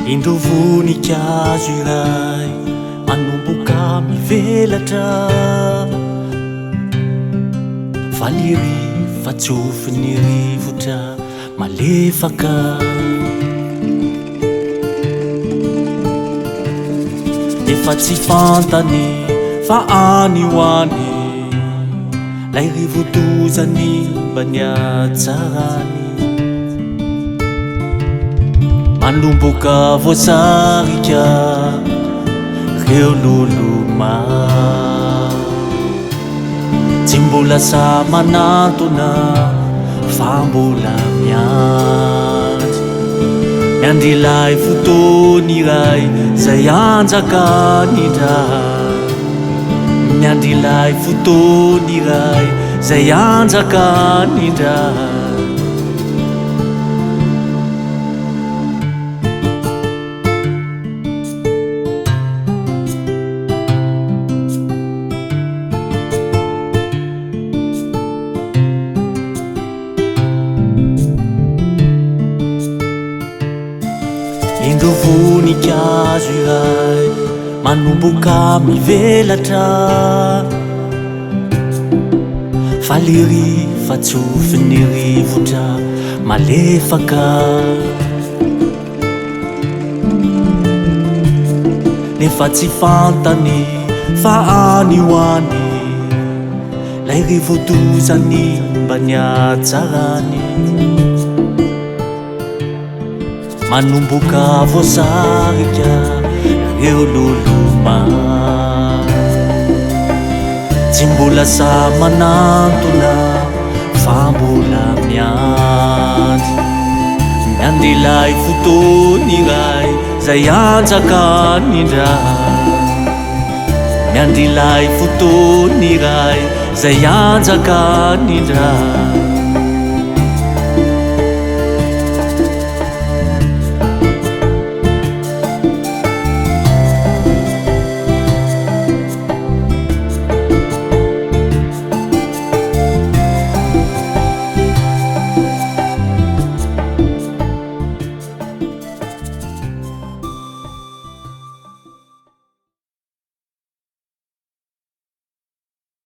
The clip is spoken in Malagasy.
Indro voninkazo iray manomboka mivelatra, valiry fa tsofin'ny rivotra malefaka. Efa tsy fantany fa any ho any lay rivotozany mba ny hatsarany. Manomboka voasarika reo loloma, tsy mbola sa manantona fa mbola miandry. Miandry ilay fotoana iray zay anjakan'indra, miandry ilay fotoana iray zay anjakan'indra. Indro voninkazo iray manomboka mivelatra, valiry fa tsofin'ny rivotra malefaka. Nefa tsy fantany fa any ho any lay rivotozany mba ny hatsarany. Manomboka voasarika reo loloma, tsy mbola sa manantona fa mbola miandry. Miandry ilay fotoana iray zay anjakan'indra, miandry ilay fotoana iray zay anjakan'indra.